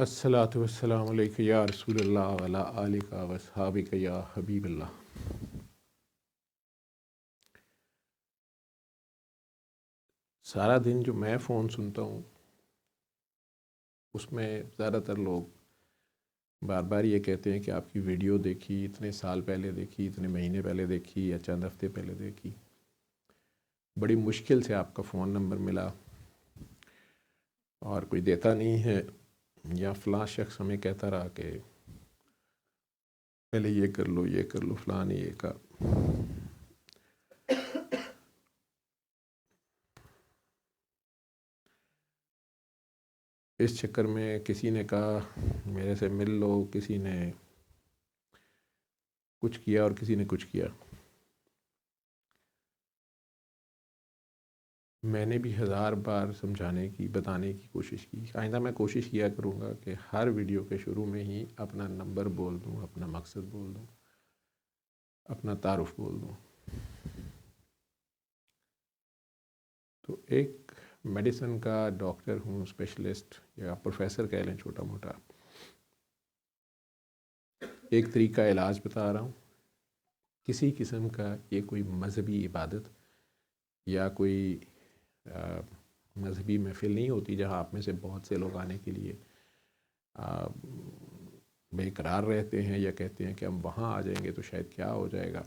الصلاۃ والسلام علیکہ یا رسول اللہ وعلی آلک و اصحابک یا حبیب اللہ۔ سارا دن جو میں فون سنتا ہوں اس میں زیادہ تر لوگ بار بار یہ کہتے ہیں کہ آپ کی ویڈیو دیکھی، اتنے سال پہلے دیکھی، اتنے مہینے پہلے دیکھی یا چند ہفتے پہلے دیکھی، بڑی مشکل سے آپ کا فون نمبر ملا اور کوئی دیتا نہیں ہے، یا فلاں شخص ہمیں کہتا رہا کہ پہلے یہ کر لو یہ کر لو، فلاں نے یہ کہا۔ اس چکر میں کسی نے کہا میرے سے مل لو، کسی نے کچھ کیا اور کسی نے کچھ کیا۔ میں نے بھی ہزار بار سمجھانے کی، بتانے کی کوشش کی۔ آئندہ میں کوشش کیا کروں گا کہ ہر ویڈیو کے شروع میں ہی اپنا نمبر بول دوں، اپنا مقصد بول دوں، اپنا تعارف بول دوں۔ تو ایک میڈیسن کا ڈاکٹر ہوں، اسپیشلسٹ یا پروفیسر کہہ لیں چھوٹا موٹا، ایک طریقہ علاج بتا رہا ہوں۔ کسی قسم کا یہ کوئی مذہبی عبادت یا کوئی مذہبی محفل نہیں ہوتی جہاں آپ میں سے بہت سے لوگ آنے کے لیے بے قرار رہتے ہیں یا کہتے ہیں کہ ہم وہاں آ جائیں گے تو شاید کیا ہو جائے گا۔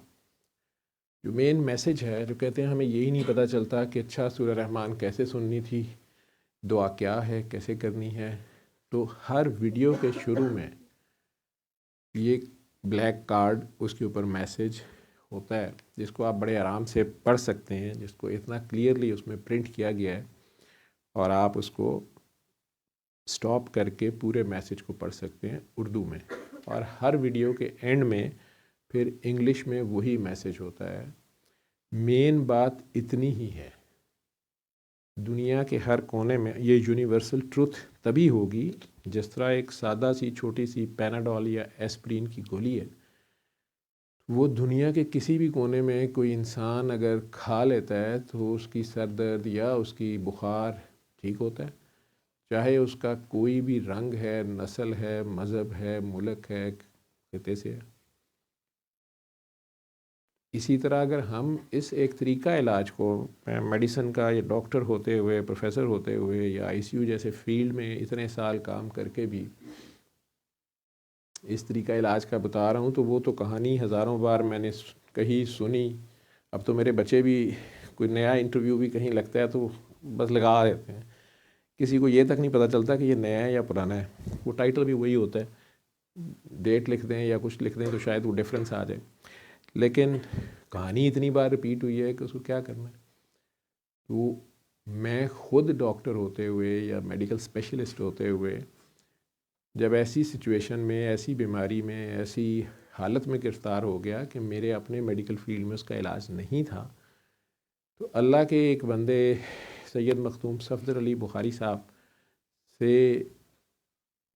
جو مین میسج ہے، جو کہتے ہیں ہمیں یہی نہیں پتہ چلتا کہ اچھا سورہ رحمان کیسے سننی تھی، دعا کیا ہے، کیسے کرنی ہے۔ تو ہر ویڈیو کے شروع میں یہ بلیک کارڈ، اس کے اوپر میسج ہوتا ہے جس کو آپ بڑے آرام سے پڑھ سکتے ہیں، جس کو اتنا کلیئرلی اس میں پرنٹ کیا گیا ہے، اور آپ اس کو سٹاپ کر کے پورے میسج کو پڑھ سکتے ہیں اردو میں۔ اور ہر ویڈیو کے اینڈ میں پھر انگلش میں وہی میسج ہوتا ہے۔ مین بات اتنی ہی ہے، دنیا کے ہر کونے میں یہ یونیورسل ٹروتھ تبھی ہوگی جس طرح ایک سادہ سی چھوٹی سی پیناڈول یا ایسپرین کی گولی ہے، وہ دنیا کے کسی بھی کونے میں کوئی انسان اگر کھا لیتا ہے تو اس کی سر درد یا اس کی بخار ٹھیک ہوتا ہے، چاہے اس کا کوئی بھی رنگ ہے، نسل ہے، مذہب ہے، ملک ہے، خطے سے ہے۔ اسی طرح اگر ہم اس ایک طریقہ علاج کو میڈیسن کا یا ڈاکٹر ہوتے ہوئے، پروفیسر ہوتے ہوئے، یا آئی سی یو جیسے فیلڈ میں اتنے سال کام کر کے بھی اس طریقہ علاج کا بتا رہا ہوں، تو وہ تو کہانی ہزاروں بار میں نے کہی، سنی۔ اب تو میرے بچے بھی کوئی نیا انٹرویو بھی کہیں لگتا ہے تو بس لگا دیتے ہیں، کسی کو یہ تک نہیں پتہ چلتا کہ یہ نیا ہے یا پرانا ہے، وہ ٹائٹل بھی وہی ہوتا ہے، ڈیٹ لکھ دیں یا کچھ لکھ دیں تو شاید وہ ڈفرینس آ جائے، لیکن کہانی اتنی بار رپیٹ ہوئی ہے کہ اس کو کیا کرنا ہے۔ تو میں خود ڈاکٹر ہوتے ہوئے یا میڈیکل اسپیشلسٹ ہوتے ہوئے جب ایسی سچویشن میں، ایسی بیماری میں، ایسی حالت میں گرفتار ہو گیا کہ میرے اپنے میڈیکل فیلڈ میں اس کا علاج نہیں تھا، تو اللہ کے ایک بندے سید مختوم صفدر علی بخاری صاحب سے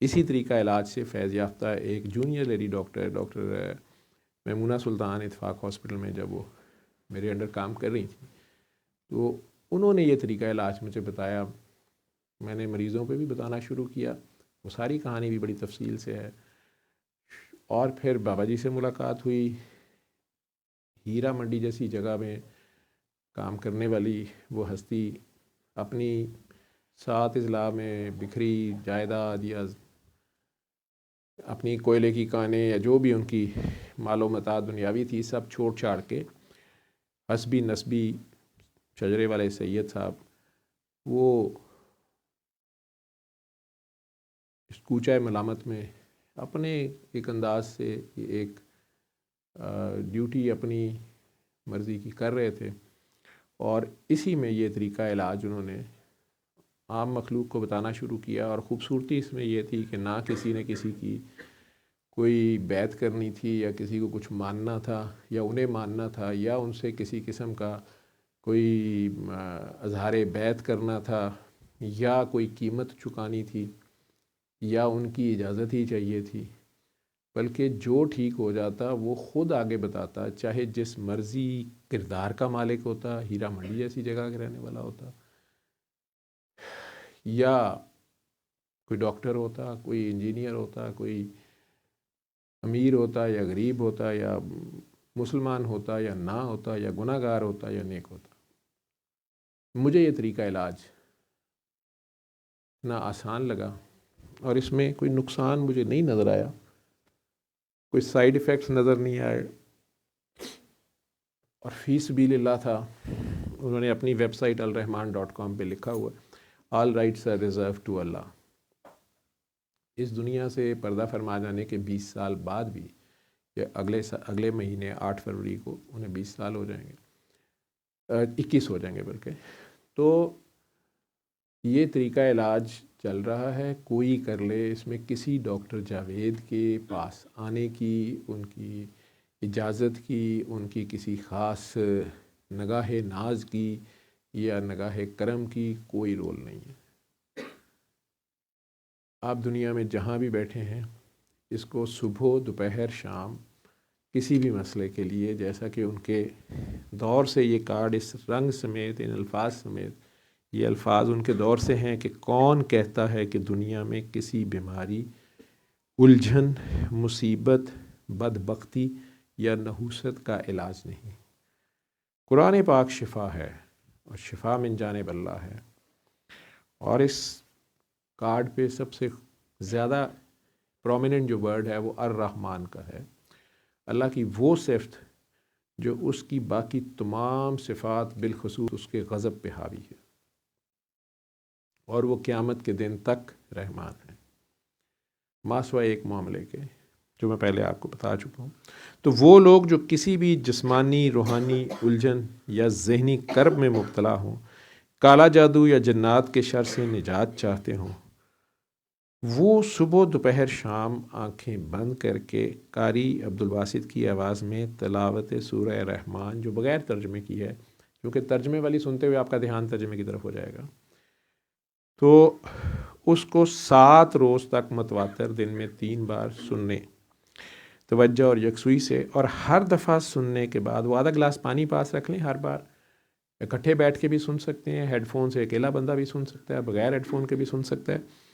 اسی طریقہ علاج سے فیض یافتہ ایک جونیئر لیڈی ڈاکٹر میمونہ سلطان اتفاق ہاسپٹل میں جب وہ میرے انڈر کام کر رہی تھی، تو انہوں نے یہ طریقہ علاج مجھے بتایا، میں نے مریضوں پہ بھی بتانا شروع کیا، وہ ساری کہانی بھی بڑی تفصیل سے ہے۔ اور پھر بابا جی سے ملاقات ہوئی، ہیرا منڈی جیسی جگہ میں کام کرنے والی وہ ہستی اپنی 7 اضلاع میں بکھری جائیداد یا اپنی کوئلے کی کانیں یا جو بھی ان کی مال و متاع دنیاوی تھی سب چھوڑ چھاڑ کے حسبی نسبی شجرے والے سید صاحب وہ اس کوچہ ملامت میں اپنے ایک انداز سے ایک ڈیوٹی اپنی مرضی کی کر رہے تھے، اور اسی میں یہ طریقہ علاج انہوں نے عام مخلوق کو بتانا شروع کیا۔ اور خوبصورتی اس میں یہ تھی کہ نہ کسی نے کسی کی کوئی بیعت کرنی تھی یا کسی کو کچھ ماننا تھا یا انہیں ماننا تھا یا ان سے کسی قسم کا کوئی اظہار بیعت کرنا تھا یا کوئی قیمت چکانی تھی یا ان کی اجازت ہی چاہیے تھی، بلکہ جو ٹھیک ہو جاتا وہ خود آگے بتاتا، چاہے جس مرضی کردار کا مالک ہوتا، ہیرا منڈی جیسی جگہ کے رہنے والا ہوتا، یا کوئی ڈاکٹر ہوتا، کوئی انجینئر ہوتا، کوئی امیر ہوتا یا غریب ہوتا، یا مسلمان ہوتا یا نہ ہوتا، یا گناہ گار ہوتا یا نیک ہوتا، مجھے یہ طریقہ علاج نہ آسان لگا اور اس میں کوئی نقصان مجھے نہیں نظر آیا، کوئی سائیڈ ایفیکٹس نظر نہیں آئے، اور فی سبیل اللہ تھا۔ انہوں نے اپنی ویب سائٹ الرحمان.com پہ لکھا ہوا آل رائٹس آر ریزرو ٹو اللہ۔ اس دنیا سے پردہ فرما جانے کے 20 سال بعد بھی، یا اگلے مہینے 8 فروری کو انہیں 20 سال ہو جائیں گے، 21 ہو جائیں گے بلکہ، تو یہ طریقہ علاج چل رہا ہے، کوئی کر لے۔ اس میں کسی ڈاکٹر جاوید کے پاس آنے کی، ان کی اجازت کی، ان کی کسی خاص نگاہ ناز کی یا نگاہ کرم کی کوئی رول نہیں ہے۔ آپ دنیا میں جہاں بھی بیٹھے ہیں، اس کو صبح، دوپہر، شام کسی بھی مسئلے کے لیے، جیسا کہ ان کے دور سے یہ کارڈ اس رنگ سمیت، ان الفاظ سمیت، یہ الفاظ ان کے دور سے ہیں کہ کون کہتا ہے کہ دنیا میں کسی بیماری، الجھن، مصیبت، بدبختی یا نحوست کا علاج نہیں۔ قرآن پاک شفا ہے، اور شفا من جانب اللہ ہے، اور اس کارڈ پہ سب سے زیادہ پرومیننٹ جو ورڈ ہے وہ الرحمن کا ہے، اللہ کی وہ صفت جو اس کی باقی تمام صفات بالخصوص اس کے غضب پہ حاوی ہے، اور وہ قیامت کے دن تک رحمان ہے، ماسوائے ایک معاملے کے، جو میں پہلے آپ کو بتا چکا ہوں۔ تو وہ لوگ جو کسی بھی جسمانی، روحانی الجھن یا ذہنی کرب میں مبتلا ہوں، کالا جادو یا جنات کے شر سے نجات چاہتے ہوں، وہ صبح، دوپہر، شام آنکھیں بند کر کے قاری عبدالباسط کی آواز میں تلاوت سورہ رحمان، جو بغیر ترجمے کی ہے، کیونکہ ترجمے والی سنتے ہوئے آپ کا دھیان ترجمے کی طرف ہو جائے گا، تو اس کو 7 روز تک متواتر دن میں 3 بار سننے، توجہ اور یکسوئی سے، اور ہر دفعہ سننے کے بعد وہ آدھا گلاس پانی پاس رکھ لیں۔ ہر بار اکٹھے بیٹھ کے بھی سن سکتے ہیں، ہیڈ فون سے اکیلا بندہ بھی سن سکتا ہے، بغیر ہیڈ فون کے بھی سن سکتا ہے۔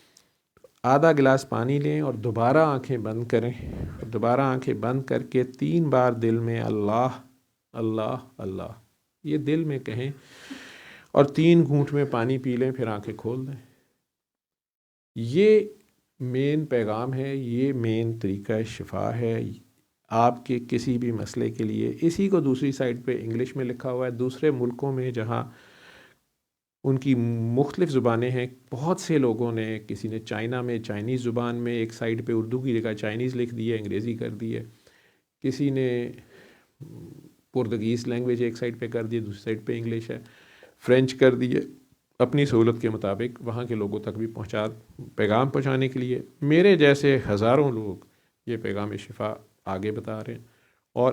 آدھا گلاس پانی لیں اور دوبارہ آنکھیں بند کریں، اور دوبارہ آنکھیں بند کر کے 3 بار دل میں اللہ اللہ اللہ یہ دل میں کہیں، اور 3 گھونٹ میں پانی پی لیں، پھر آنکھیں کھول دیں۔ یہ مین پیغام ہے، یہ مین طریقہ شفا ہے آپ کے کسی بھی مسئلے کے لیے۔ اسی کو دوسری سائٹ پہ انگلش میں لکھا ہوا ہے۔ دوسرے ملکوں میں جہاں ان کی مختلف زبانیں ہیں، بہت سے لوگوں نے، کسی نے چائنا میں چائنیز زبان میں ایک سائٹ پہ اردو کی جگہ چائنیز لکھ دی ہے، انگریزی کر دی ہے، کسی نے پرتگیز لینگویج ایک سائٹ پہ کر دی ہے، دوسری سائٹ پہ انگلش ہے، فرینچ کر دی ہے، اپنی سہولت کے مطابق وہاں کے لوگوں تک بھی پیغام پہنچانے کے لیے۔ میرے جیسے ہزاروں لوگ یہ پیغام شفا آگے بتا رہے ہیں، اور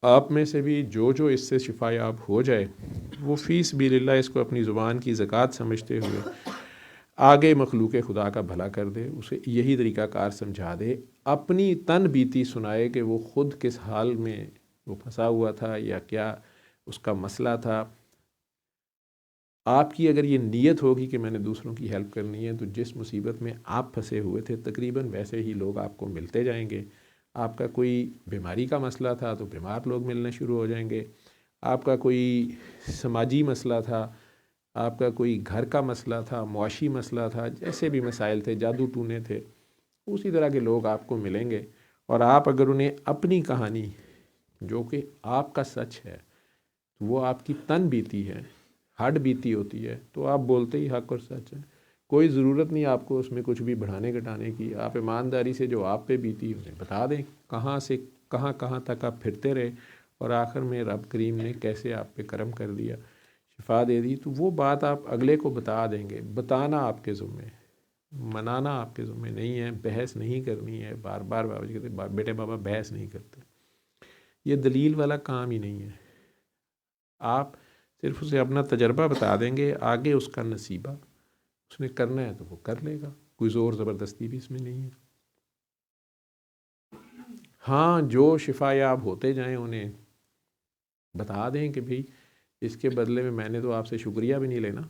آپ میں سے بھی جو اس سے شفا یاب ہو جائے، وہ فی سبیل اللہ اس کو اپنی زبان کی زکوٰۃ سمجھتے ہوئے آگے مخلوق خدا کا بھلا کر دے، اسے یہی طریقہ کار سمجھا دے، اپنی تن بیتی سنائے کہ وہ خود کس حال میں وہ پھنسا ہوا تھا یا کیا اس کا مسئلہ تھا۔ آپ کی اگر یہ نیت ہوگی کہ میں نے دوسروں کی ہیلپ کرنی ہے، تو جس مصیبت میں آپ پھنسے ہوئے تھے تقریباً ویسے ہی لوگ آپ کو ملتے جائیں گے۔ آپ کا کوئی بیماری کا مسئلہ تھا تو بیمار لوگ ملنے شروع ہو جائیں گے، آپ کا کوئی سماجی مسئلہ تھا، آپ کا کوئی گھر کا مسئلہ تھا، معاشی مسئلہ تھا، جیسے بھی مسائل تھے، جادو ٹونے تھے، اسی طرح کے لوگ آپ کو ملیں گے۔ اور آپ اگر انہیں اپنی کہانی، جو کہ آپ کا سچ ہے، وہ آپ کی تن بیتی ہے، ہڈ بیتی ہوتی ہے، تو آپ بولتے ہی حق اور سچ ہے۔ کوئی ضرورت نہیں آپ کو اس میں کچھ بھی بڑھانے گھٹانے کی۔ آپ ایمانداری سے جو آپ پہ بیتی انہیں بتا دیں، کہاں سے کہاں تک آپ پھرتے رہے، اور آخر میں رب کریم نے کیسے آپ پہ کرم کر دیا، شفا دے دی، تو وہ بات آپ اگلے کو بتا دیں گے۔ بتانا آپ کے ذمے، منانا آپ کے ذمے نہیں ہے، بحث نہیں کرنی ہے۔ بار بار بابا جی کہتے ہیں بیٹے بابا بحث نہیں کرتے، یہ دلیل والا کام ہی نہیں ہے۔ آپ صرف اسے اپنا تجربہ بتا دیں گے، آگے اس کا نصیبہ، اس نے کرنا ہے تو وہ کر لے گا، کوئی زور زبردستی بھی اس میں نہیں ہے۔ ہاں، جو شفا یاب ہوتے جائیں انہیں بتا دیں کہ بھئی اس کے بدلے میں نے تو آپ سے شکریہ بھی نہیں لینا،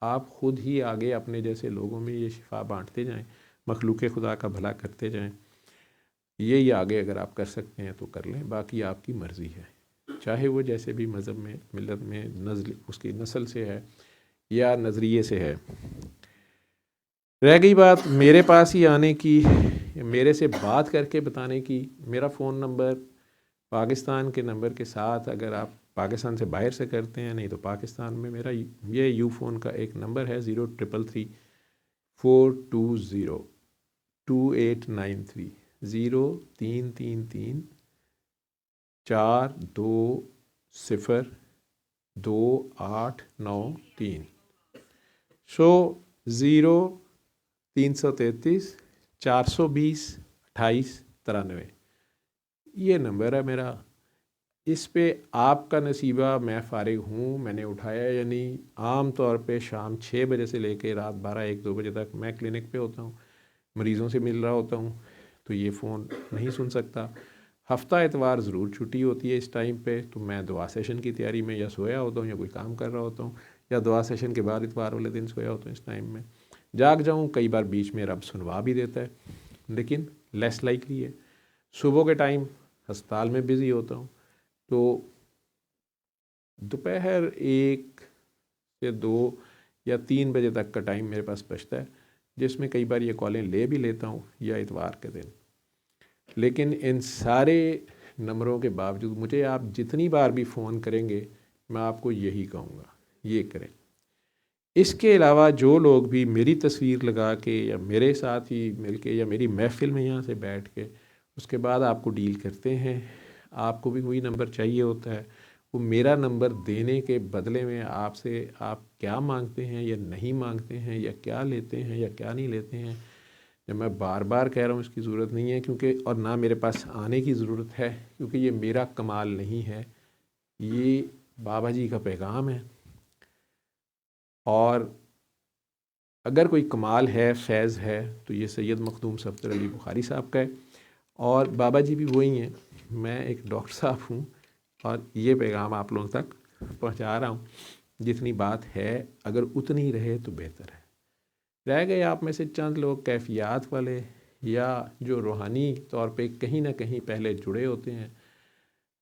آپ خود ہی آگے اپنے جیسے لوگوں میں یہ شفا بانٹتے جائیں، مخلوق خدا کا بھلا کرتے جائیں. یہی آگے اگر آپ کر سکتے ہیں تو کر لیں، باقی آپ کی مرضی ہے، چاہے وہ جیسے بھی مذہب میں، ملت میں، نزل اس کی نسل سے ہے یا نظریے سے ہے. رہ گئی بات میرے پاس ہی آنے کی، میرے سے بات کر کے بتانے کی، میرا فون نمبر پاکستان کے نمبر کے ساتھ اگر آپ پاکستان سے باہر سے کرتے ہیں، نہیں تو پاکستان میں میرا یہ یو فون کا ایک نمبر ہے 0333422893 0333422893. 0333422893 یہ نمبر ہے میرا. اس پہ آپ کا نصیبہ میں فارغ ہوں، میں نے اٹھایا یا نہیں. عام طور پہ شام 6 بجے سے لے کے رات 12-1-2 بجے تک میں کلینک پہ ہوتا ہوں، مریضوں سے مل رہا ہوتا ہوں، تو یہ فون نہیں سن سکتا. ہفتہ اتوار ضرور چھٹی ہوتی ہے اس ٹائم پہ، تو میں دعا سیشن کی تیاری میں یا سویا ہوتا ہوں یا کوئی کام کر رہا ہوتا ہوں، یا دعا سیشن کے بعد اتوار والے دن سویا ہوتا ہوں. اس ٹائم میں جاگ جاؤں، کئی بار بیچ میں رب سنوا بھی دیتا ہے، لیکن لیس لائکلی ہے. صبح کے ٹائم ہسپتال میں بزی ہوتا ہوں، تو دوپہر 1 سے 2 یا 3 بجے تک کا ٹائم میرے پاس بچتا ہے، جس میں کئی بار یہ کالیں لے بھی لیتا ہوں یا اتوار کے دن. لیکن ان سارے نمبروں کے باوجود مجھے آپ جتنی بار بھی فون کریں گے، میں آپ کو یہی کہوں گا، یہ کریں. اس کے علاوہ جو لوگ بھی میری تصویر لگا کے یا میرے ساتھ ہی مل کے یا میری محفل میں یہاں سے بیٹھ کے اس کے بعد آپ کو ڈیل کرتے ہیں، آپ کو بھی وہی نمبر چاہیے ہوتا ہے، وہ میرا نمبر دینے کے بدلے میں آپ سے آپ کیا مانگتے ہیں یا نہیں مانگتے ہیں، یا کیا لیتے ہیں یا کیا نہیں لیتے ہیں. جب میں بار بار کہہ رہا ہوں اس کی ضرورت نہیں ہے، کیونکہ اور نہ میرے پاس آنے کی ضرورت ہے، کیونکہ یہ میرا کمال نہیں ہے، یہ بابا جی کا پیغام ہے. اور اگر کوئی کمال ہے، فیض ہے، تو یہ سید مخدوم صفدر علی بخاری صاحب کا ہے. اور بابا جی بھی وہی ہیں، میں ایک ڈاکٹر صاحب ہوں، اور یہ پیغام آپ لوگوں تک پہنچا رہا ہوں. جتنی بات ہے اگر اتنی رہے تو بہتر ہے. رہ گئے آپ میں سے چند لوگ کیفیات والے یا جو روحانی طور پہ کہیں نہ کہیں پہلے جڑے ہوتے ہیں،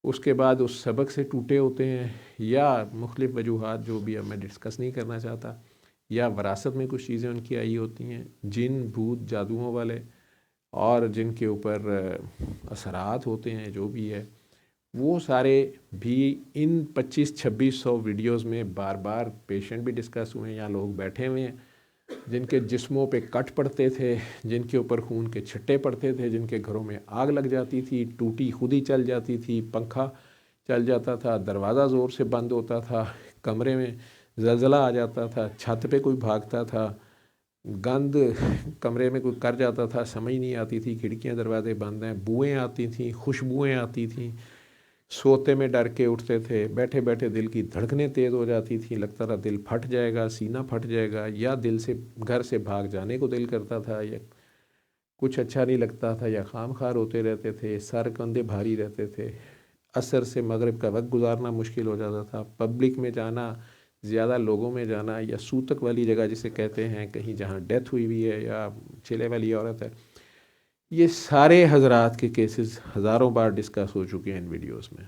اس کے بعد اس سبق سے ٹوٹے ہوتے ہیں، یا مختلف وجوہات جو بھی اب میں ڈسکس نہیں کرنا چاہتا، یا وراثت میں کچھ چیزیں ان کی آئی ہوتی ہیں، جن بھوت جادوؤں والے، اور جن کے اوپر اثرات ہوتے ہیں جو بھی ہے، وہ سارے بھی ان 2500-2600 ویڈیوز میں بار بار پیشنٹ بھی ڈسکس ہوئے ہیں، یا لوگ بیٹھے ہوئے ہیں جن کے جسموں پہ کٹ پڑتے تھے، جن کے اوپر خون کے چھٹے پڑتے تھے، جن کے گھروں میں آگ لگ جاتی تھی، ٹوٹی خود ہی چل جاتی تھی، پنکھا چل جاتا تھا، دروازہ زور سے بند ہوتا تھا، کمرے میں زلزلہ آ جاتا تھا، چھت پہ کوئی بھاگتا تھا، گند کمرے میں کوئی کر جاتا تھا، سمجھ نہیں آتی تھی، کھڑکیاں دروازے بند ہیں، بوئیں آتی تھیں، خوشبوئیں آتی تھیں، سوتے میں ڈر کے اٹھتے تھے، بیٹھے بیٹھے دل کی دھڑکنیں تیز ہو جاتی تھیں، لگتا تھا دل پھٹ جائے گا، سینہ پھٹ جائے گا، یا دل سے گھر سے بھاگ جانے کو دل کرتا تھا، یا کچھ اچھا نہیں لگتا تھا، یا خام خار ہوتے رہتے تھے، سر کندھے بھاری رہتے تھے، عصر سے مغرب کا وقت گزارنا مشکل ہو جاتا تھا، پبلک میں جانا، زیادہ لوگوں میں جانا، یا سوتک والی جگہ جسے کہتے ہیں، کہیں جہاں ڈیتھ ہوئی ہوئی ہے یا چلے والی عورت ہے. یہ سارے حضرات کے کیسز ہزاروں بار ڈسکس ہو چکے ہیں ان ویڈیوز میں،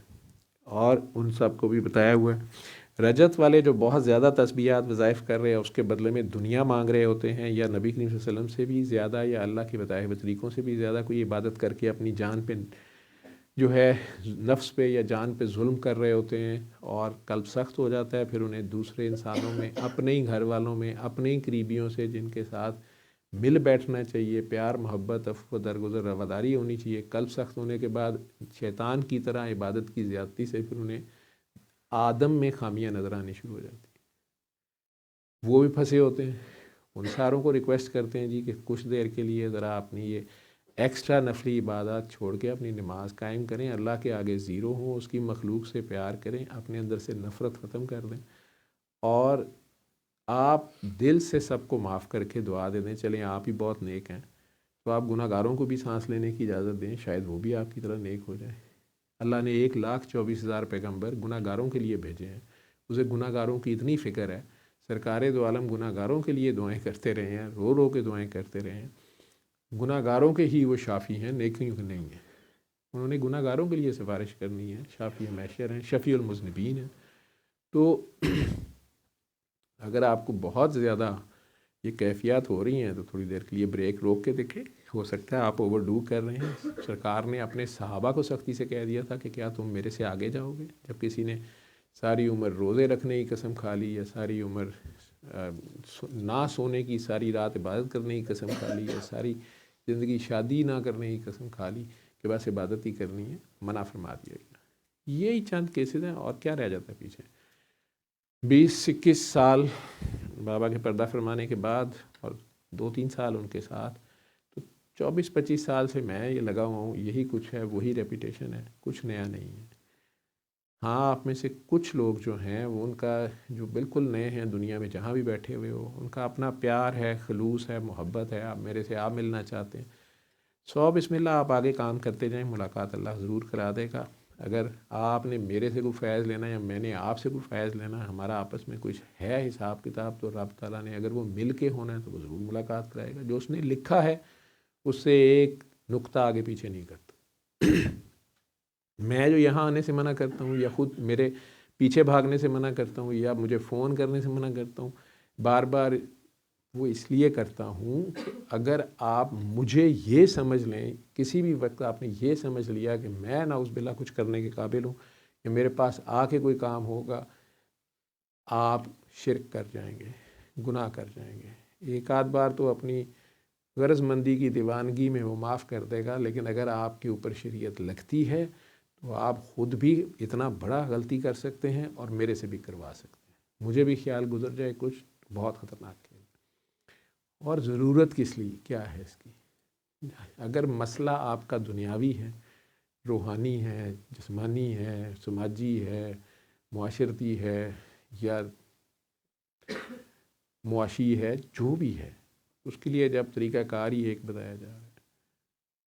اور ان سب کو بھی بتایا ہوا ہے. رجت والے جو بہت زیادہ تسبیحات وظائف کر رہے ہیں، اس کے بدلے میں دنیا مانگ رہے ہوتے ہیں، یا نبی کریم صلی اللہ علیہ وسلم سے بھی زیادہ یا اللہ کے بتائے ہوئے طریقوں سے بھی زیادہ کوئی عبادت کر کے اپنی جان پہ جو ہے نفس پہ یا جان پہ ظلم کر رہے ہوتے ہیں، اور قلب سخت ہو جاتا ہے. پھر انہیں دوسرے انسانوں میں، اپنے ہی گھر والوں میں، اپنے ہی قریبیوں سے جن کے ساتھ مل بیٹھنا چاہیے، پیار محبت عفو درگزر رواداری ہونی چاہیے، قلب سخت ہونے کے بعد شیطان کی طرح عبادت کی زیادتی سے پھر انہیں آدم میں خامیاں نظر آنی شروع ہو جاتی ہیں. وہ بھی پھنسے ہوتے ہیں. ان ساروں کو ریکویسٹ کرتے ہیں جی کہ کچھ دیر کے لیے ذرا اپنی یہ ایکسٹرا نفلی عبادات چھوڑ کے اپنی نماز قائم کریں، اللہ کے آگے زیرو ہوں، اس کی مخلوق سے پیار کریں، اپنے اندر سے نفرت ختم کر دیں، اور آپ دل سے سب کو معاف کر کے دعا دے دیں. چلیں آپ ہی بہت نیک ہیں، تو آپ گناہ گاروں کو بھی سانس لینے کی اجازت دیں، شاید وہ بھی آپ کی طرح نیک ہو جائیں. اللہ نے 1,24,000 پیغمبر گناہ گاروں کے لیے بھیجے ہیں، اسے گناہ گاروں کی اتنی فکر ہے. سرکار دو عالم گناہ گاروں کے لیے دعائیں کرتے رہے ہیں، رو رو کے دعائیں کرتے رہے ہیں. گناہ گاروں کے ہی وہ شافی ہیں، نیکیوں کے نہیں ہیں. انہوں نے گناہ گاروں کے لیے سفارش کرنی ہے، شافی محشر ہیں، شفیع المذنبین ہیں. تو اگر آپ کو بہت زیادہ یہ کیفیات ہو رہی ہیں تو تھوڑی دیر کے لیے بریک روک کے دیکھیں. ہو سکتا ہے آپ اوور ڈو کر رہے ہیں. سرکار نے اپنے صحابہ کو سختی سے کہہ دیا تھا کہ کیا تم میرے سے آگے جاؤ گے؟ جب کسی نے ساری عمر روزے رکھنے کی قسم کھا لی، یا ساری عمر نہ سونے کی، ساری رات عبادت کرنے کی قسم کھا لی، یا ساری زندگی شادی نہ کرنے کی قسم کھا لی کہ بس عبادت ہی کرنی ہے، منع فرما دیا گیا. یہی چند کیسز ہیں، اور کیا رہ جاتا ہے پیچھے. 20-21 سال بابا کے پردہ فرمانے کے بعد اور 2-3 سال ان کے ساتھ، تو 24-25 سال سے میں یہ لگا ہوا ہوں. یہی کچھ ہے، وہی ریپیٹیشن ہے، کچھ نیا نہیں ہے. ہاں، آپ میں سے کچھ لوگ جو ہیں وہ ان کا جو بالکل نئے ہیں دنیا میں، جہاں بھی بیٹھے ہوئے ہو، ان کا اپنا پیار ہے، خلوص ہے، محبت ہے. آپ میرے سے آپ ملنا چاہتے ہیں، 100 بسم اللہ، آپ آگے کام کرتے جائیں، ملاقات اللہ ضرور کرا دے گا. اگر آپ نے میرے سے کوئی فیض لینا ہے یا میں نے آپ سے کوئی فیض لینا ہے، ہمارا آپس میں کچھ ہے حساب کتاب، تو رب تعالیٰ نے اگر وہ مل کے ہونا ہے تو وہ ضرور ملاقات کرائے گا. جو اس نے لکھا ہے اس سے ایک نقطہ آگے پیچھے نہیں کرتا. میں جو یہاں آنے سے منع کرتا ہوں، یا خود میرے پیچھے بھاگنے سے منع کرتا ہوں، یا مجھے فون کرنے سے منع کرتا ہوں، بار بار وہ اس لیے کرتا ہوں کہ اگر آپ مجھے یہ سمجھ لیں، کسی بھی وقت آپ نے یہ سمجھ لیا کہ میں نعوذ باللہ کچھ کرنے کے قابل ہوں، کہ میرے پاس آ کے کوئی کام ہوگا، آپ شرک کر جائیں گے، گناہ کر جائیں گے. ایک آدھ بار تو اپنی غرض مندی کی دیوانگی میں وہ معاف کر دے گا، لیکن اگر آپ کے اوپر شریعت لگتی ہے تو آپ خود بھی اتنا بڑا غلطی کر سکتے ہیں اور میرے سے بھی کروا سکتے ہیں. مجھے بھی خیال گزر جائے کچھ، بہت خطرناک ہے. اور ضرورت کس لیے، کیا ہے اس کی؟ اگر مسئلہ آپ کا دنیاوی ہے، روحانی ہے، جسمانی ہے، سماجی ہے، معاشرتی ہے، یا معاشی ہے، جو بھی ہے، اس کے لیے جب طریقہ کار ہی ایک بتایا جا رہا ہے،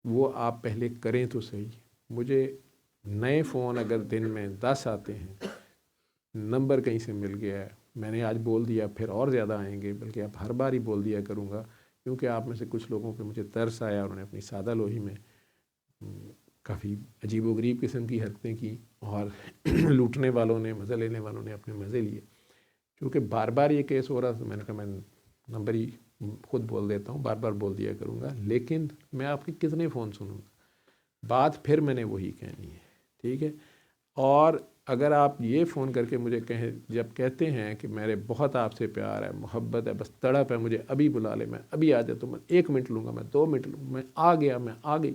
وہ آپ پہلے کریں تو صحیح. مجھے نئے فون اگر دن میں 10 آتے ہیں، نمبر کہیں سے مل گیا ہے، میں نے آج بول دیا، پھر اور زیادہ آئیں گے، بلکہ اب ہر بار ہی بول دیا کروں گا، کیونکہ آپ میں سے کچھ لوگوں پہ مجھے ترس آیا، انہوں نے اپنی سادہ لوہی میں کافی عجیب و غریب قسم کی حرکتیں کی، اور لوٹنے والوں نے، مزہ لینے والوں نے اپنے مزے لیے. کیونکہ بار بار یہ کیس ہو رہا تھا، میں نے کہا میں نمبر ہی خود بول دیتا ہوں، بار بار بول دیا کروں گا، لیکن میں آپ کے کتنے فون سنوں گا. بات پھر میں نے وہی کہنی ہے، ٹھیک ہے. اور اگر آپ یہ فون کر کے مجھے کہیں، جب کہتے ہیں کہ میرے بہت آپ سے پیار ہے، محبت ہے، بس تڑپ ہے، مجھے ابھی بلا لے، میں ابھی آ جاتا ہوں، میں 1 منٹ لوں گا، میں 2 منٹ لوں گا، میں آ گیا، میں آ گئی.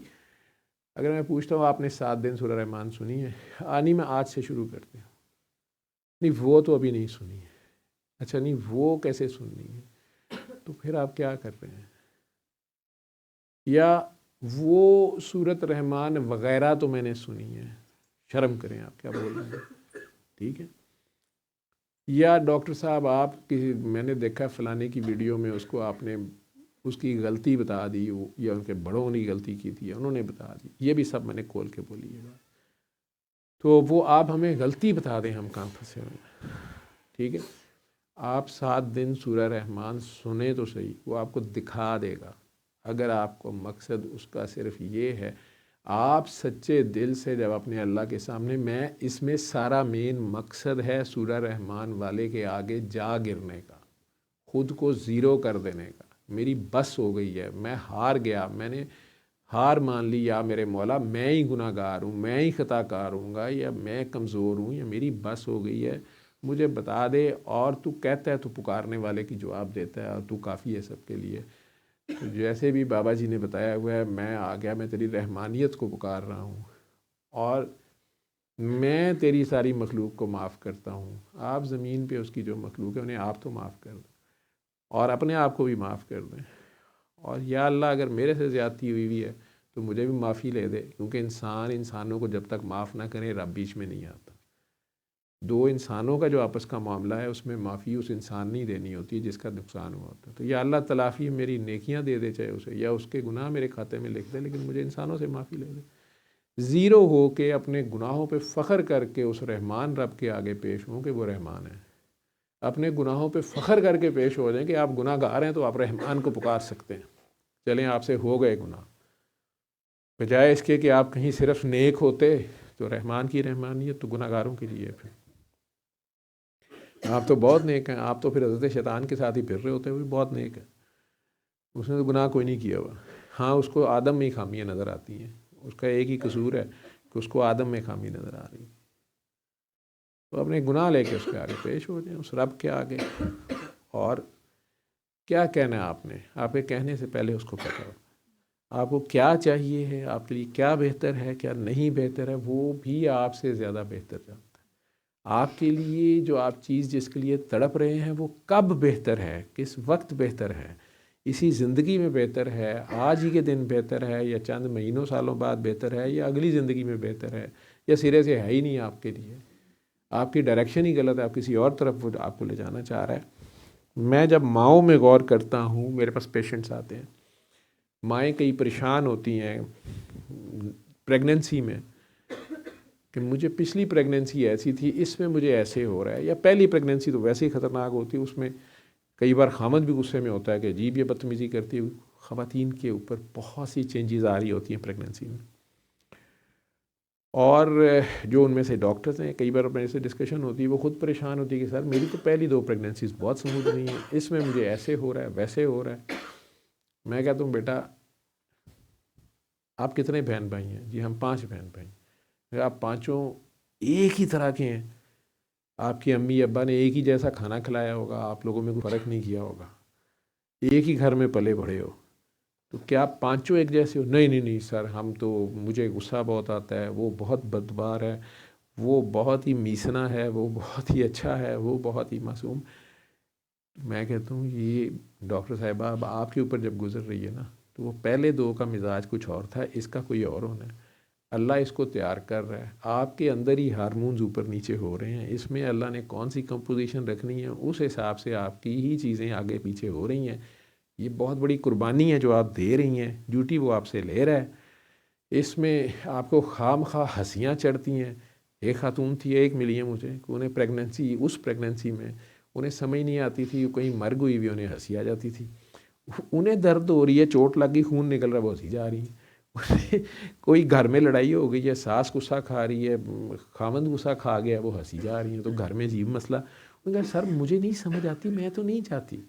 اگر میں پوچھتا ہوں آپ نے 7 دن سورہ رحمان سنی ہے؟ آنی میں آج سے شروع کرتے ہیں. نہیں وہ تو ابھی نہیں سنی ہے. اچھا نہیں وہ کیسے سننی ہے؟ تو پھر آپ کیا کر رہے ہیں؟ یا وہ سورت رحمان وغیرہ تو میں نے سنی ہے، شرم کریں، آپ کیا بول رہے ہیں، ٹھیک ہے. یا ڈاکٹر صاحب آپ کسی، میں نے دیکھا فلانے کی ویڈیو میں اس کو آپ نے اس کی غلطی بتا دی، یا ان کے بڑوں نے غلطی کی تھی، انہوں نے بتا دی، یہ بھی سب میں نے کھول کے بولی ہے. تو وہ آپ ہمیں غلطی بتا دیں، ہم کہاں پھنسے ہوئے ہیں، ٹھیک ہے. آپ 7 دن سورہ رحمان سنیں تو صحیح، وہ آپ کو دکھا دے گا. اگر آپ کو مقصد اس کا صرف یہ ہے، آپ سچے دل سے جب اپنے اللہ کے سامنے، میں اس میں سارا مین مقصد ہے سورہ رحمان والے کے آگے جا گرنے کا، خود کو زیرو کر دینے کا. میری بس ہو گئی ہے، میں ہار گیا، میں نے ہار مان لی، یا میرے مولا میں ہی گناہ گار ہوں، میں ہی خطا کار ہوں گا، یا میں کمزور ہوں، یا میری بس ہو گئی ہے، مجھے بتا دے. اور تو کہتا ہے تو پکارنے والے کی جواب دیتا ہے، اور تو کافی ہے سب کے لیے. تو جیسے بھی بابا جی نے بتایا ہوا ہے، میں آ گیا، میں تیری رحمانیت کو پکار رہا ہوں، اور میں تیری ساری مخلوق کو معاف کرتا ہوں. آپ زمین پہ اس کی جو مخلوق ہے انہیں آپ تو معاف کر دیں، اور اپنے آپ کو بھی معاف کر دیں. اور یا اللہ اگر میرے سے زیادتی ہوئی ہے تو مجھے بھی معافی لے دے، کیونکہ انسانوں کو جب تک معاف نہ کرے رب بیچ میں نہیں آتا. 2 انسانوں کا جو آپس کا معاملہ ہے، اس میں معافی اس انسان نہیں دینی ہوتی جس کا نقصان ہوا ہوتا ہے. تو یا اللہ تلافی میری نیکیاں دے دے چاہے اسے، یا اس کے گناہ میرے کھاتے میں لکھ دے، لیکن مجھے انسانوں سے معافی لے دے. زیرو ہو کے اپنے گناہوں پہ فخر کر کے اس رحمان رب کے آگے پیش ہوں کہ وہ رحمان ہے. اپنے گناہوں پہ فخر کر کے پیش ہو جائیں کہ آپ گناہ گار ہیں تو آپ رحمان کو پکار سکتے ہیں، چلیں آپ سے ہو گئے گناہ، بجائے اس کے کہ آپ کہیں صرف نیک ہوتے تو رحمان کی رحمانیت تو گناہ گاروں کے لیے پھر آپ تو بہت نیک ہیں، آپ تو پھر حضرت شیطان کے ساتھ ہی پھر رہے ہوتے ہیں، وہ بھی بہت نیک ہے، اس نے تو گناہ کوئی نہیں کیا ہوا. ہاں اس کو آدم میں ہی خامیاں نظر آتی ہیں، اس کا ایک ہی قصور ہے کہ اس کو آدم میں خامی نظر آ رہی ہے. تو اپنے گناہ لے کے اس کے آگے پیش ہو جائیں، اس رب کے آگے. اور کیا کہنا ہے آپ نے، آپ کے کہنے سے پہلے اس کو پتہ ہو آپ کو کیا چاہیے ہے، آپ کے لیے کیا بہتر ہے کیا نہیں بہتر ہے، وہ بھی آپ سے زیادہ بہتر جانتا ہے. آپ کے لیے جو آپ چیز جس کے لیے تڑپ رہے ہیں وہ کب بہتر ہے، کس وقت بہتر ہے، اسی زندگی میں بہتر ہے، آج ہی کے دن بہتر ہے، یا چند مہینوں سالوں بعد بہتر ہے، یا اگلی زندگی میں بہتر ہے، یا سرے سے ہے ہی نہیں آپ کے لیے. آپ کی ڈائریکشن ہی غلط ہے، آپ کسی اور طرف وہ آپ کو لے جانا چاہ رہا ہے. میں جب ماؤں میں غور کرتا ہوں، میرے پاس پیشنٹس آتے ہیں، مائیں کئی پریشان ہوتی ہیں پریگننسی میں کہ مجھے پچھلی پریگننسی ایسی تھی، اس میں مجھے ایسے ہو رہا ہے، یا پہلی پریگننسی تو ویسے ہی خطرناک ہوتی ہے، اس میں کئی بار خامد بھی غصے میں ہوتا ہے کہ عجیب یہ بدتمیزی کرتی ہوئی. خواتین کے اوپر بہت سی چینجز آ رہی ہوتی ہیں پریگننسی میں، اور جو ان میں سے ڈاکٹرز ہیں کئی بار میرے سے ڈسکشن ہوتی ہے، وہ خود پریشان ہوتی ہے کہ سر میری تو پہلی 2 پریگننسیز بہت سموتھ رہی ہیں، اس میں مجھے ایسے ہو رہا ہے ویسے ہو رہا ہے. میں کہتا ہوں بیٹا آپ کتنے بہن بھائی ہیں؟ جی ہم 5 بہن بھائی ہیں. آپ پانچوں ایک ہی طرح کے ہیں، آپ کی امی ابا نے ایک ہی جیسا کھانا کھلایا ہوگا، آپ لوگوں میں کوئی فرق نہیں کیا ہوگا، ایک ہی گھر میں پلے بڑھے ہو، تو کیا آپ پانچوں ایک جیسے ہو؟ نہیں نہیں نہیں سر، ہم تو مجھے غصہ بہت آتا ہے، وہ بہت بدبار ہے، وہ بہت ہی میسنا ہے، وہ بہت ہی اچھا ہے، وہ بہت ہی معصوم. میں کہتا ہوں یہ ڈاکٹر صاحبہ اب آپ کے اوپر جب گزر رہی ہے نا، تو وہ پہلے 2 کا مزاج کچھ اور تھا، اس کا کوئی اور ہونا ہے. اللہ اس کو تیار کر رہا ہے، آپ کے اندر ہی ہارمونز اوپر نیچے ہو رہے ہیں، اس میں اللہ نے کون سی کمپوزیشن رکھنی ہے اس حساب سے آپ کی ہی چیزیں آگے پیچھے ہو رہی ہیں. یہ بہت بڑی قربانی ہے جو آپ دے رہی ہیں، ڈیوٹی وہ آپ سے لے رہا ہے. اس میں آپ کو خام خواہ ہنسیاں چڑھتی ہیں. ایک خاتون تھی، ایک ملی ہے مجھے کہ انہیں پریگننسی، اس پریگننسی میں انہیں سمجھ نہیں آتی تھی، کہیں مر گئی ہوئی انہیں ہنسی آ جاتی تھی. انہیں درد ہو رہی ہے، چوٹ لگ گئی، خون نکل رہا ہے، وہ ہنسی جا رہی ہیں. کوئی گھر میں لڑائی ہو گئی ہے، ساس غصہ کھا رہی ہے، خامند غصہ کھا گیا، وہ ہنسی جا رہی ہیں، تو گھر میں عجیب مسئلہ. انہوں نے کہا سر مجھے نہیں سمجھ آتی، میں تو نہیں چاہتی.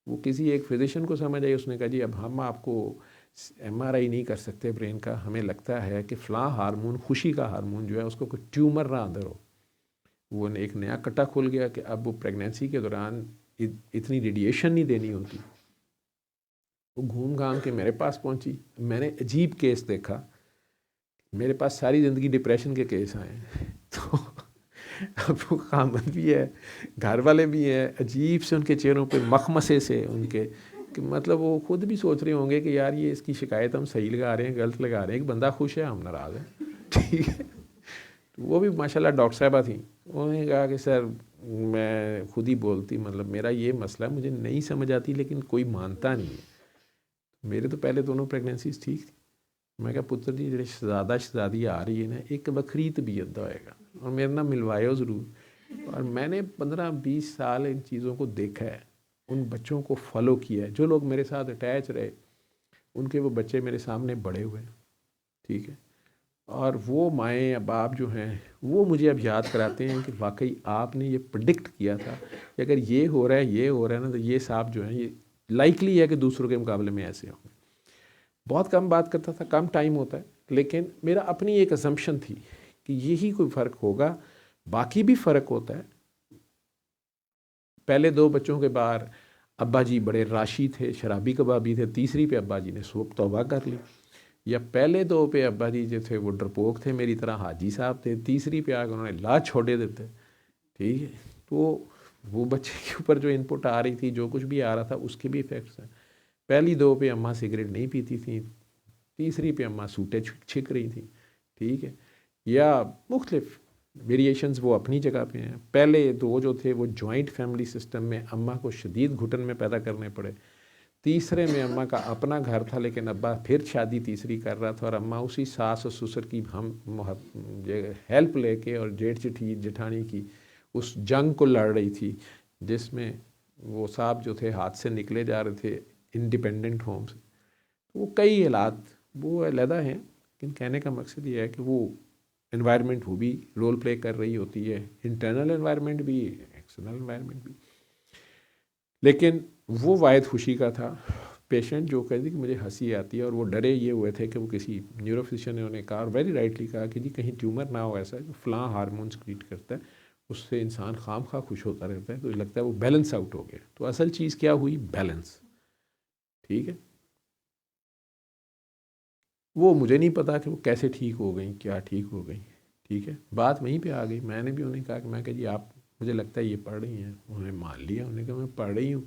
وہ کسی ایک فزیشین کو سمجھ آئی، اس نے کہا جی اب ہم آپ کو MRI نہیں کر سکتے برین کا، ہمیں لگتا ہے کہ فلاں ہارمون، خوشی کا ہارمون جو ہے اس کو کوئی ٹیومر نہ اندر ہو. وہ ایک نیا کٹا کھل گیا کہ اب وہ پریگننسی کے دوران اتنی ریڈیشن نہیں دینی ہوتی. وہ گھوم گھام کے میرے پاس پہنچی. میں نے عجیب کیس دیکھا، میرے پاس ساری زندگی ڈپریشن کے کیس آئے ہیں. تو اب وہ خامد بھی ہے، گھر والے بھی ہیں، عجیب سے ان کے چہروں پہ مخمسے سے ان کے کہ مطلب وہ خود بھی سوچ رہے ہوں گے کہ یار یہ اس کی شکایت ہم صحیح لگا رہے ہیں غلط لگا رہے ہیں، کہ بندہ خوش ہے ہم ناراض ہیں. ٹھیک ہے. وہ بھی ماشاءاللہ ڈاکٹر صاحبہ تھیں، انہوں نے کہا کہ سر میں خود ہی بولتی، مطلب میرا یہ مسئلہ مجھے نہیں سمجھ آتی لیکن کوئی مانتا نہیں ہے. میرے تو پہلے دونوں پریگننسیز ٹھیک تھی. میں کہا پتر جی جڑے شہزادہ شہزادی آ رہی ہے نا، ایک بکری طبیعت دا ہوئے گا اور میرے نہ ملوائے ہو ضرور. اور میں نے 15-20 سال ان چیزوں کو دیکھا ہے، ان بچوں کو فالو کیا ہے. جو لوگ میرے ساتھ اٹیچ رہے ان کے وہ بچے میرے سامنے بڑے ہوئے ہیں. ٹھیک ہے. اور وہ مائیں یا باپ جو ہیں وہ مجھے اب یاد کراتے ہیں کہ واقعی آپ نے یہ پرڈکٹ کیا تھا کہ اگر یہ ہو رہا ہے یہ ہو رہا ہے نا، تو یہ صاحب جو ہیں یہ لائکلی ہے کہ دوسروں کے مقابلے میں ایسے ہوں گے. بہت کم بات کرتا تھا، کم ٹائم ہوتا ہے، لیکن میرا اپنی ایک اسمپشن تھی کہ یہی کوئی فرق ہوگا. باقی بھی فرق ہوتا ہے. پہلے 2 بچوں کے بعد ابا جی بڑے راشی تھے، شرابی کبابی تھے، تیسری پہ ابا جی نے توبہ کر لی. یا پہلے 2 پہ ابا جی جو تھے وہ ڈرپوک تھے، میری طرح حاجی صاحب تھے، تیسری پہ آ کے انہوں نے لا چھوڑے دیتے. ٹھیک ہے. تو وہ بچے کے اوپر جو انپٹ آ رہی تھی، جو کچھ بھی آ رہا تھا، اس کے بھی ایفیکٹس ہیں. پہلی 2 پہ اماں سگریٹ نہیں پیتی تھیں، تیسری پہ اماں سوٹیں چھک رہی تھیں. ٹھیک ہے. یا مختلف ویریشنز وہ اپنی جگہ پہ ہیں. پہلے 2 جو تھے وہ جوائنٹ فیملی سسٹم میں اماں کو شدید گھٹن میں پیدا کرنے پڑے. تیسرے میں اماں کا اپنا گھر تھا لیکن ابا پھر شادی تیسری کر رہا تھا، اور اماں اسی ساس اور سسر کی ہم ہیلپ لے کے اور جیٹھ جٹھانی کی اس جنگ کو لڑ رہی تھی جس میں وہ صاحب جو تھے ہاتھ سے نکلے جا رہے تھے انڈیپینڈنٹ ہوم سے. وہ کئی حالات وہ علیحدہ ہیں، لیکن کہنے کا مقصد یہ ہے کہ وہ انوائرمنٹ وہ بھی رول پلے کر رہی ہوتی ہے، انٹرنل انوائرمنٹ بھی ایکسٹرنل انوائرمنٹ بھی. لیکن وہ واحد خوشی کا تھا پیشنٹ جو کہتے کہ مجھے ہنسی آتی ہے، اور وہ ڈرے یہ ہوئے تھے کہ وہ کسی نیورو فزیشین نے انہیں کہا، اور ویری رائٹلی کہا کہ جی کہیں ٹیومر نہ ہو ایسا جو فلاں ہارمون سکریٹ کرتا ہے، اس سے انسان خام خواہ خوش ہوتا رہتا ہے، تو لگتا ہے وہ بیلنس آؤٹ ہو گیا. تو اصل چیز کیا ہوئی؟ بیلنس. ٹھیک ہے، وہ مجھے نہیں پتا کہ وہ کیسے ٹھیک ہو گئیں، کیا ٹھیک ہو گئیں. ٹھیک ہے، بات وہیں پہ آ گئی. میں نے بھی انہیں کہا کہ میں کہ جی آپ مجھے لگتا ہے یہ پڑھ رہی ہیں. انہوں نے مان لیا، انہوں نے کہا میں پڑھ رہی ہوں.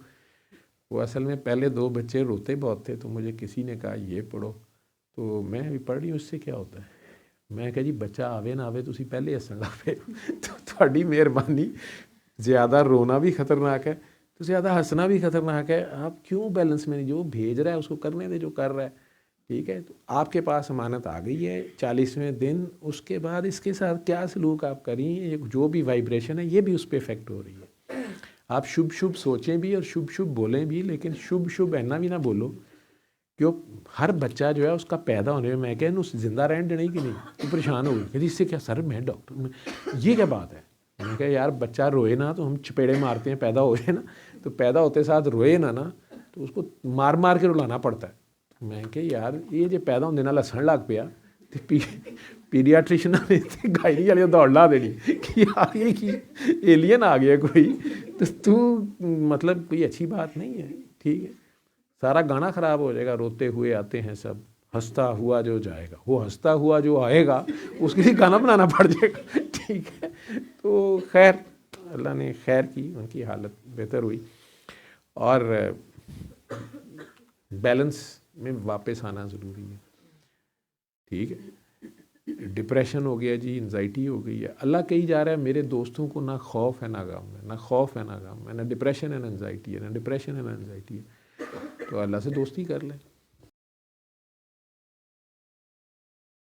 وہ اصل میں پہلے 2 بچے روتے بہت تھے، تو مجھے کسی نے کہا یہ پڑھو، تو میں بھی پڑھ رہی ہوں. اس سے کیا ہوتا ہے؟ میں کہا جی بچہ آوے نہ آوے تسی پہلے ہسن لگ پے. تو تھوڑی مہربانی، زیادہ رونا بھی خطرناک ہے تو زیادہ ہنسنا بھی خطرناک ہے. آپ کیوں بیلنس میں نہیں؟ جو بھیج رہا ہے اس کو کرنے دے جو کر رہا ہے. ٹھیک ہے، تو آپ کے پاس امانت آ گئی ہے 40ویں دن. اس کے بعد اس کے ساتھ کیا سلوک آپ کریں، جو بھی وائبریشن ہے یہ بھی اس پہ افیکٹ ہو رہی ہے. آپ شبھ شبھ سوچیں بھی اور شبھ شبھ بولیں بھی، لیکن شبھ شبھ اینا بھی نہ بولو کہ ہر بچہ جو ہے اس کا پیدا ہونے میں کہ اس زندہ رہن دینے کی نہیں. تو پریشان ہو گئی کہ اس سے کیا سر میں ڈاکٹر یہ کیا بات ہے. میں کہا یار بچہ روئے نا تو ہم چپیڑے مارتے ہیں، پیدا ہو جائے نا تو پیدا ہوتے ساتھ روئے نا تو اس کو مار مار کے رلانا پڑتا ہے. میں کہ یار یہ جو پیدا ہونے نال ہسن لگ پیا تو پیڈیاٹریشن نے گائنی والے دوڑ لا دینی کہ یار یہ کی ایلین آ گیا کوئی. تو مطلب کوئی اچھی بات نہیں ہے. ٹھیک ہے، سارا گانا خراب ہو جائے گا. روتے ہوئے آتے ہیں سب، ہنستا ہوا جو جائے گا. وہ ہنستا ہوا جو آئے گا اس کے لیے گانا بنانا پڑ جائے گا. ٹھیک ہے، تو خیر اللہ نے خیر کی، ان کی حالت بہتر ہوئی. اور بیلنس میں واپس آنا ضروری ہے. ٹھیک ہے، ڈپریشن ہو گیا جی، انزائٹی ہو گئی ہے. اللہ کہی جا رہا ہے میرے دوستوں کو نہ خوف ہے نہ غم ہے، نہ خوف ہے نہ غم ہے، نہ ڈپریشن ہے نہ انزائٹی ہے، نہ ڈپریشن ہے نہ انزائٹی ہے. تو اللہ سے دوستی کر لیں.